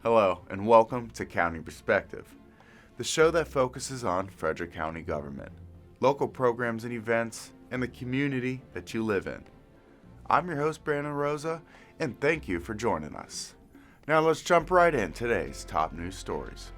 Hello, and welcome to County Perspective, the show that focuses on Frederick County government, local programs and events, and the community that you live in. I'm your host, Brandon Rosa, and thank you for joining us. Now let's jump right in today's top news stories.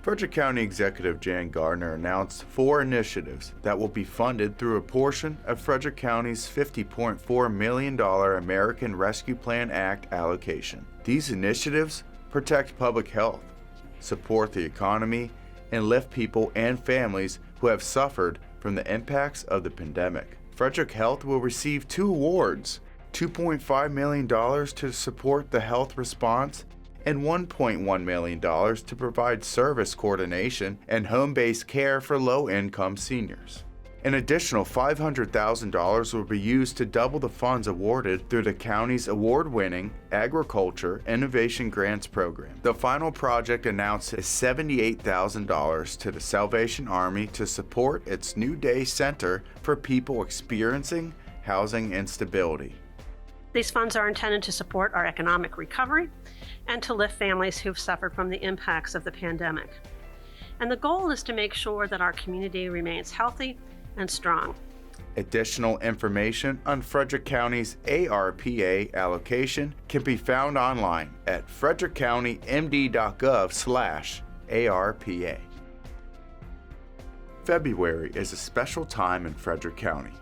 Frederick County Executive Jan Gardner announced 4 initiatives that will be funded through a portion of Frederick County's $50.4 million American Rescue Plan Act allocation. These initiatives protect public health, support the economy, and lift people and families who have suffered from the impacts of the pandemic. Frederick Health will receive 2 awards, $2.5 million to support the health response and $1.1 million to provide service coordination and home-based care for low-income seniors. An additional $500,000 will be used to double the funds awarded through the county's award-winning Agriculture Innovation Grants Program. The final project announced is $78,000 to the Salvation Army to support its New Day Center for people experiencing housing instability. These funds are intended to support our economic recovery and to lift families who've suffered from the impacts of the pandemic. And the goal is to make sure that our community remains healthy and strong. Additional information on Frederick County's ARPA allocation can be found online at frederickcountymd.gov/ARPA. February is a special time in Frederick County.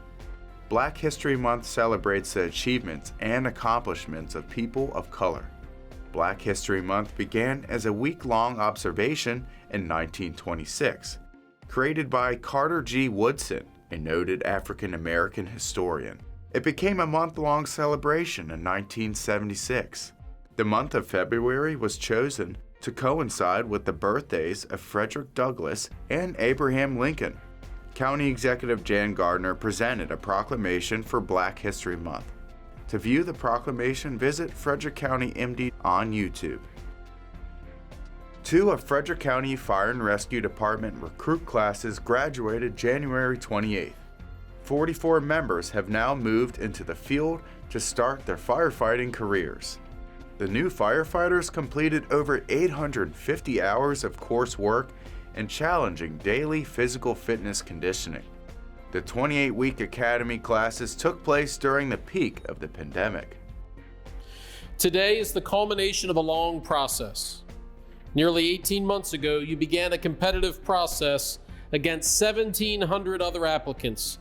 Black History Month celebrates the achievements and accomplishments of people of color. Black History Month began as a week-long observation in 1926, created by Carter G. Woodson, a noted African-American historian. It became a month-long celebration in 1976. The month of February was chosen to coincide with the birthdays of Frederick Douglass and Abraham Lincoln. County Executive Jan Gardner presented a proclamation for Black History Month. To view the proclamation, visit Frederick County MD on YouTube. 2 of Frederick County Fire and Rescue Department recruit classes graduated January 28th. 44 members have now moved into the field to start their firefighting careers. The new firefighters completed over 850 hours of coursework and challenging daily physical fitness conditioning. The 28-week academy classes took place during the peak of the pandemic. Today is the culmination of a long process. Nearly 18 months ago, you began a competitive process against 1,700 other applicants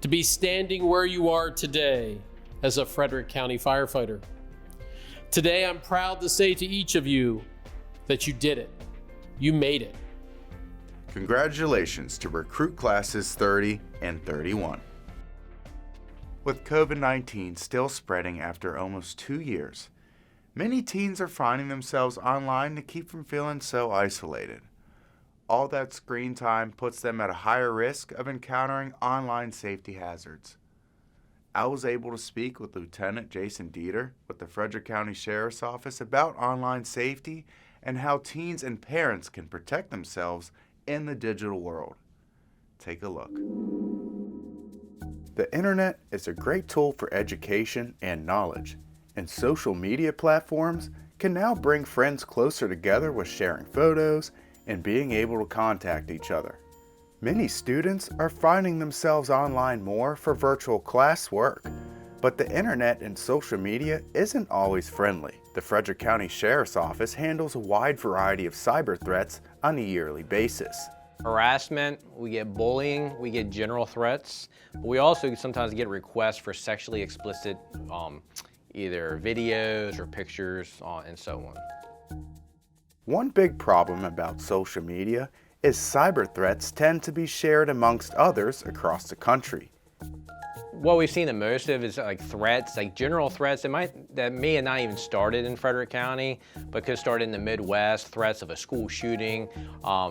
to be standing where you are today as a Frederick County firefighter. Today, I'm proud to say to each of you that you did it. You made it. Congratulations to recruit classes 30 and 31. With COVID-19 still spreading after almost 2 years, many teens are finding themselves online to keep from feeling so isolated. All that screen time puts them at a higher risk of encountering online safety hazards. I was able to speak with Lieutenant Jason Dieter with the Frederick County Sheriff's Office about online safety and how teens and parents can protect themselves in the digital world. Take a look. The internet is a great tool for education and knowledge, and social media platforms can now bring friends closer together with sharing photos and being able to contact each other. Many students are finding themselves online more for virtual classwork, but the internet and social media isn't always friendly. The Frederick County Sheriff's Office handles a wide variety of cyber threats on a yearly basis. Harassment, we get bullying, we get general threats. We also sometimes get requests for sexually explicit either videos or pictures and so on. One big problem about social media is cyber threats tend to be shared amongst others across the country. What we've seen the most of is like threats, like general threats that may have not even started in Frederick County, but could start in the Midwest, threats of a school shooting,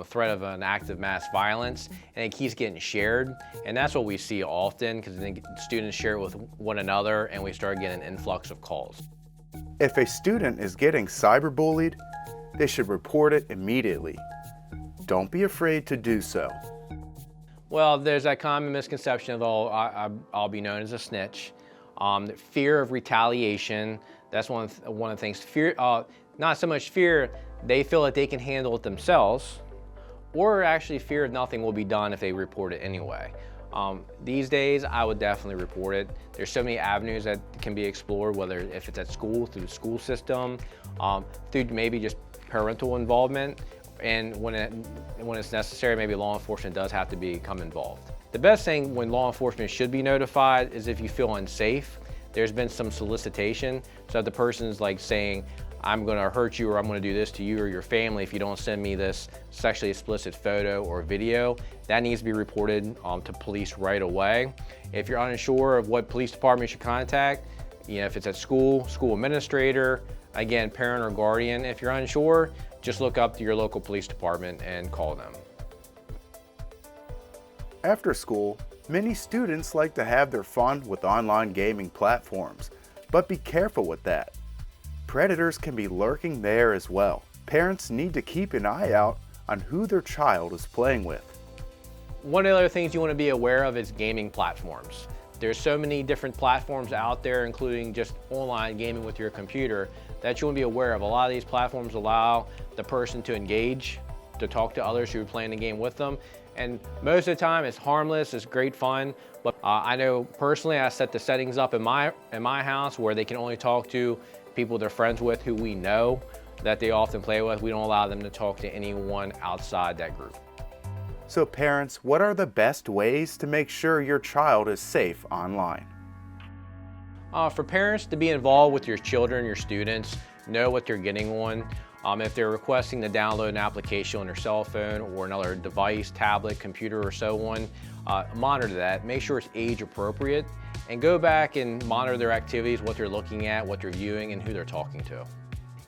threat of an act of mass violence, and it keeps getting shared. And that's what we see often because then students share it with one another and we start getting an influx of calls. If a student is getting cyberbullied, they should report it immediately. Don't be afraid to do so. Well, there's that common misconception of, I'll be known as a snitch. Fear of retaliation, That's one of the things. Fear, not so much fear, they feel that they can handle it themselves, or actually fear nothing will be done if they report it anyway. These days, I would definitely report it. There's so many avenues that can be explored, whether if it's at school, through the school system, through maybe just parental involvement, and when it's necessary, maybe law enforcement does have to become involved. The best thing when law enforcement should be notified is if you feel unsafe. There's been some solicitation, so if the person's like saying, I'm gonna hurt you or I'm gonna do this to you or your family if you don't send me this sexually explicit photo or video, that needs to be reported to police right away. If you're unsure of what police department you should contact, if it's at school, school administrator, again, parent or guardian, if you're unsure, just look up to your local police department and call them. After school, many students like to have their fun with online gaming platforms, but be careful with that. Predators can be lurking there as well. Parents need to keep an eye out on who their child is playing with. One of the other things you want to be aware of is gaming platforms. There's so many different platforms out there, including just online gaming with your computer, that you want to be aware of. A lot of these platforms allow the person to engage, to talk to others who are playing the game with them. And most of the time it's harmless, it's great fun, but I know personally I set the settings up in my house where they can only talk to people they're friends with who we know that they often play with. We don't allow them to talk to anyone outside that group. So parents, what are the best ways to make sure your child is safe online? For parents to be involved with your children, your students, know what they're getting on. If they're requesting to download an application on their cell phone or another device, tablet, computer, or so on, monitor that, make sure it's age appropriate, and go back and monitor their activities, what they're looking at, what they're viewing, and who they're talking to.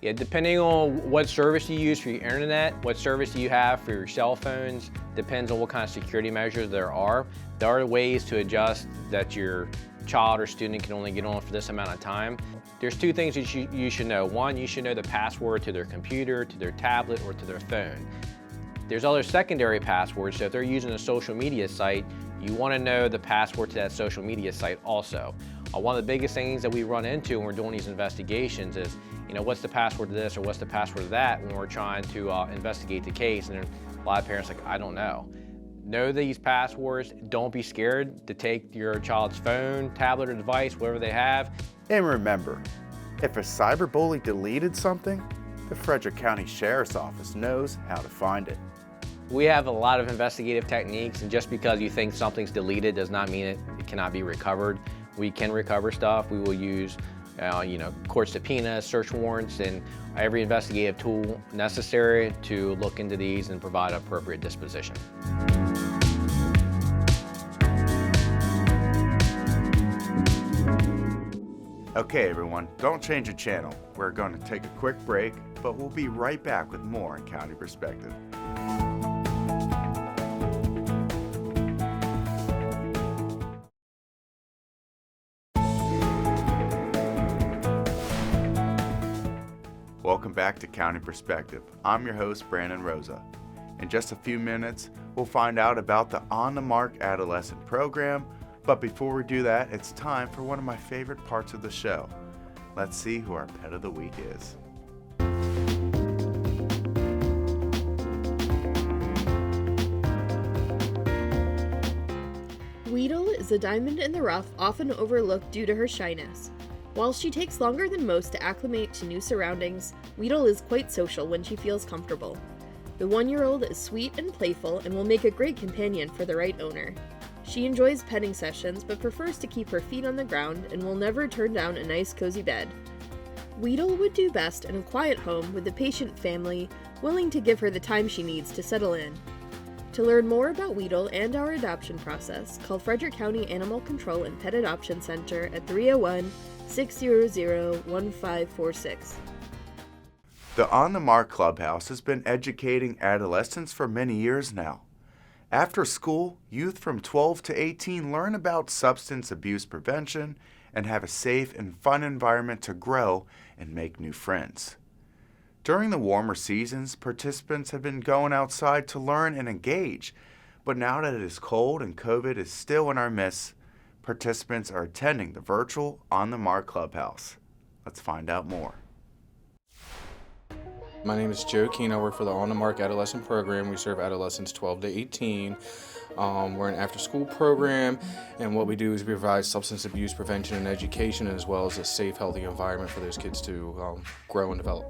Yeah, depending on what service you use for your internet, what service you have for your cell phones, depends on what kind of security measures there are. There are ways to adjust that your child or student can only get on for this amount of time. There's two things that you should know. One, you should know the password to their computer, to their tablet, or to their phone. There's other secondary passwords, so if they're using a social media site, you want to know the password to that social media site also. One of the biggest things that we run into when we're doing these investigations is, what's the password to this or what's the password to that when we're trying to investigate the case, and a lot of parents are like, I don't know. Know these passwords. Don't be scared to take your child's phone, tablet, or device, whatever they have. And remember, if a cyberbully deleted something, the Frederick County Sheriff's Office knows how to find it. We have a lot of investigative techniques, and just because you think something's deleted does not mean it cannot be recovered. We can recover stuff. We will use court subpoenas, search warrants, and every investigative tool necessary to look into these and provide appropriate disposition. Okay everyone, don't change the channel. We're going to take a quick break, but we'll be right back with more in County Perspective. Welcome back to County Perspective. I'm your host, Brandon Rosa. In just a few minutes, we'll find out about the On the Mark Adolescent program, but before we do that, it's time for one of my favorite parts of the show. Let's see who our Pet of the Week is. Weedle is a diamond in the rough, often overlooked due to her shyness. While she takes longer than most to acclimate to new surroundings, Weedle is quite social when she feels comfortable. The 1-year-old is sweet and playful and will make a great companion for the right owner. She enjoys petting sessions but prefers to keep her feet on the ground and will never turn down a nice cozy bed. Weedle would do best in a quiet home with a patient family willing to give her the time she needs to settle in. To learn more about Weedle and our adoption process, call Frederick County Animal Control and Pet Adoption Center at 301-600-1546. The On the Mark Clubhouse has been educating adolescents for many years now. After school, youth from 12 to 18 learn about substance abuse prevention and have a safe and fun environment to grow and make new friends. During the warmer seasons, participants have been going outside to learn and engage, but now that it is cold and COVID is still in our midst, participants are attending the virtual On the Mark Clubhouse. Let's find out more. My name is Joe Keene. I work for the On the Mark Adolescent program. We serve adolescents 12 to 18. We're an after-school program, and what we do is we provide substance abuse prevention and education, as well as a safe, healthy environment for those kids to grow and develop.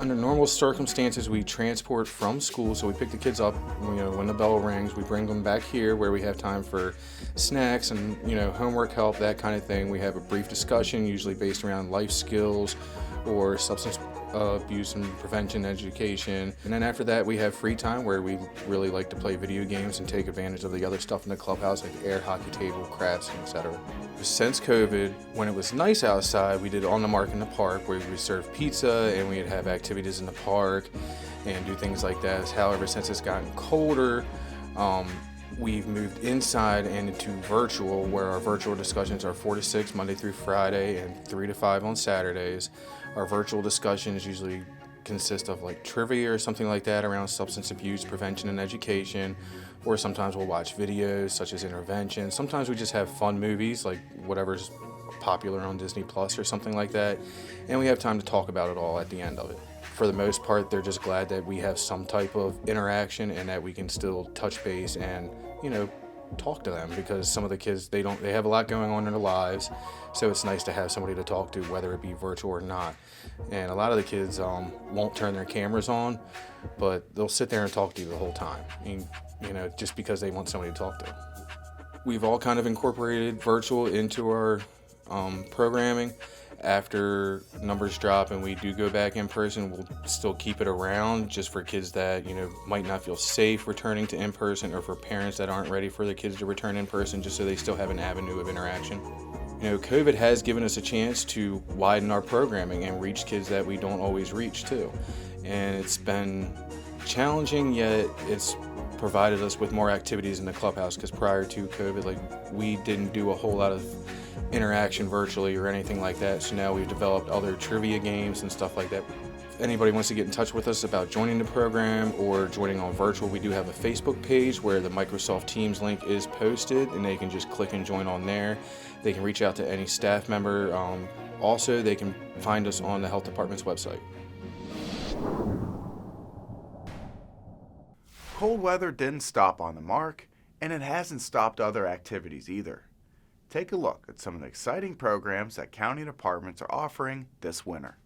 Under normal circumstances, we transport from school, so we pick the kids up, when the bell rings, we bring them back here where we have time for snacks and, homework help, that kind of thing. We have a brief discussion, usually based around life skills or substance abuse and prevention education. And then after that, we have free time where we really like to play video games and take advantage of the other stuff in the clubhouse, like the air hockey table, crafts, etc. Since COVID, when it was nice outside, we did On the Mark in the park, where we serve pizza and we'd have activities in the park and do things like that. However, since it's gotten colder, we've moved inside and into virtual, where our virtual discussions are 4 to 6 Monday through Friday and 3 to 5 on Saturdays. Our virtual discussions usually consist of like trivia or something like that around substance abuse prevention and education, or sometimes we'll watch videos such as intervention. Sometimes we just have fun movies, like whatever's popular on Disney Plus or something like that, and we have time to talk about it all at the end of it. For the most part, they're just glad that we have some type of interaction and that we can still touch base and, talk to them, because some of the kids, they have a lot going on in their lives, so it's nice to have somebody to talk to, whether it be virtual or not. And a lot of the kids won't turn their cameras on, but they'll sit there and talk to you the whole time, just because they want somebody to talk to. We've all kind of incorporated virtual into our programming. After numbers drop and we do go back in person, we'll still keep it around just for kids that, might not feel safe returning to in person, or for parents that aren't ready for their kids to return in person, just so they still have an avenue of interaction. COVID has given us a chance to widen our programming and reach kids that we don't always reach too. And it's been challenging, yet it's provided us with more activities in the clubhouse, because prior to COVID, we didn't do a whole lot of interaction virtually or anything like that. So now we've developed other trivia games and stuff like that. If anybody wants to get in touch with us about joining the program or joining on virtual, we do have a Facebook page where the Microsoft Teams link is posted, and they can just click and join on there. They can reach out to any staff member. Also, they can find us on the health department's website. Cold weather didn't stop On the Mark, and it hasn't stopped other activities either. Take a look at some of the exciting programs that county departments are offering this winter.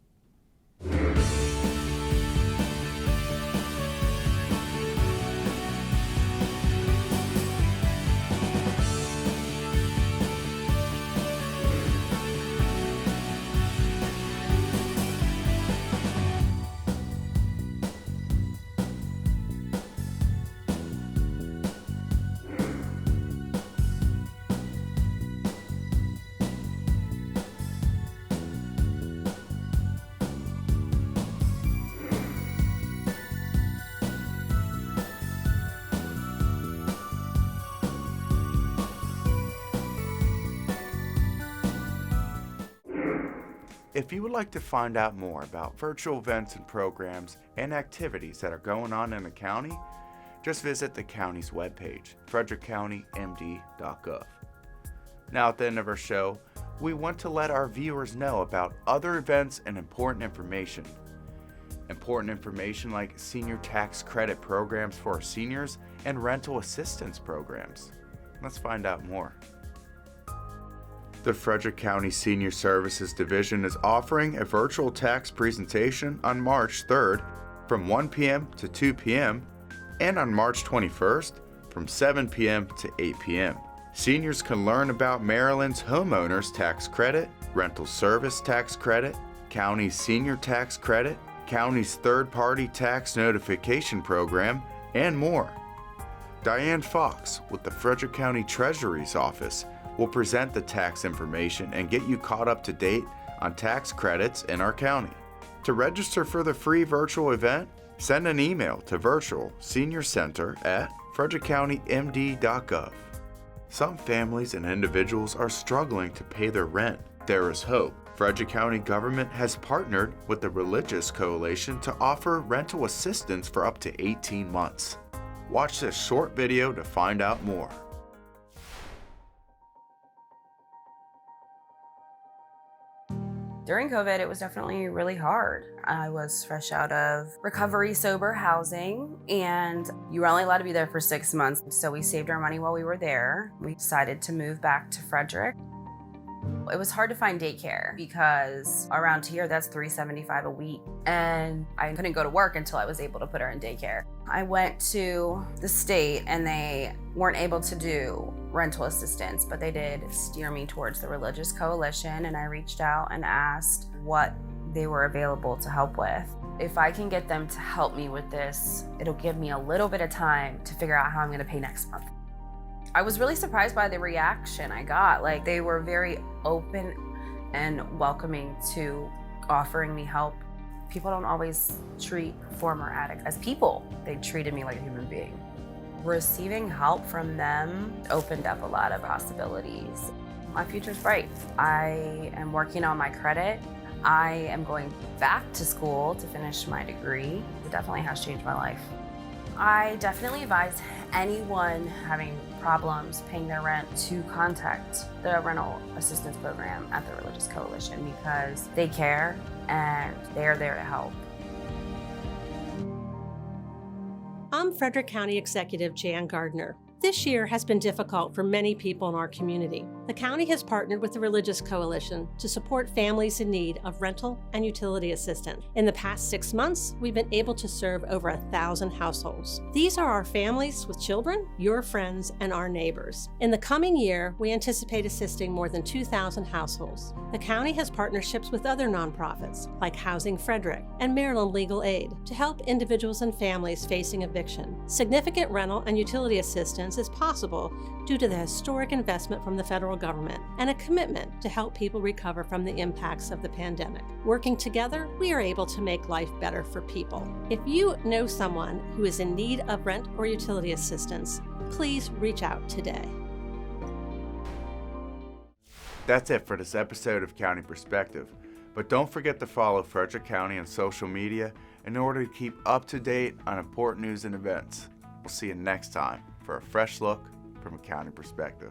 If you would like to find out more about virtual events and programs and activities that are going on in the county, just visit the county's webpage, frederickcountymd.gov. Now, at the end of our show, we want to let our viewers know about other events and important information. Important information like senior tax credit programs for our seniors and rental assistance programs. Let's find out more. The Frederick County Senior Services Division is offering a virtual tax presentation on March 3rd from 1 p.m. to 2 p.m. and on March 21st from 7 p.m. to 8 p.m. Seniors can learn about Maryland's homeowners tax credit, rental service tax credit, county's senior tax credit, county's third-party tax notification program, and more. Diane Fox with the Frederick County Treasury's Office will present the tax information and get you caught up to date on tax credits in our county. To register for the free virtual event, send an email to virtualseniorcenter@frederickcountymd.gov. Some families and individuals are struggling to pay their rent. There is hope. Frederick County government has partnered with the Religious Coalition to offer rental assistance for up to 18 months. Watch this short video to find out more. During COVID, it was definitely really hard. I was fresh out of recovery sober housing, and you were only allowed to be there for 6 months. So we saved our money while we were there. We decided to move back to Frederick. It was hard to find daycare because around here, that's $375 a week. And I couldn't go to work until I was able to put her in daycare. I went to the state and they weren't able to do rental assistance, but they did steer me towards the Religious Coalition, and I reached out and asked what they were available to help with. If I can get them to help me with this, it'll give me a little bit of time to figure out how I'm gonna pay next month. I was really surprised by the reaction I got. Like, they were very open and welcoming to offering me help. People don't always treat former addicts as people. They treated me like a human being. Receiving help from them opened up a lot of possibilities. My future's bright. I am working on my credit. I am going back to school to finish my degree. It definitely has changed my life. I definitely advise anyone having problems paying their rent to contact the rental assistance program at the Religious Coalition because they care and they're there to help. I'm Frederick County Executive Jan Gardner. This year has been difficult for many people in our community. The county has partnered with the Religious Coalition to support families in need of rental and utility assistance. In the past 6 months, we've been able to serve over 1,000 households. These are our families with children, your friends, and our neighbors. In the coming year, we anticipate assisting more than 2,000 households. The county has partnerships with other nonprofits like Housing Frederick and Maryland Legal Aid to help individuals and families facing eviction. Significant rental and utility assistance is possible due to the historic investment from the federal government and a commitment to help people recover from the impacts of the pandemic. Working together, we are able to make life better for people. If you know someone who is in need of rent or utility assistance, please reach out today. That's it for this episode of County Perspective. But don't forget to follow Frederick County on social media in order to keep up to date on important news and events. We'll see you next time for a fresh look from a county perspective.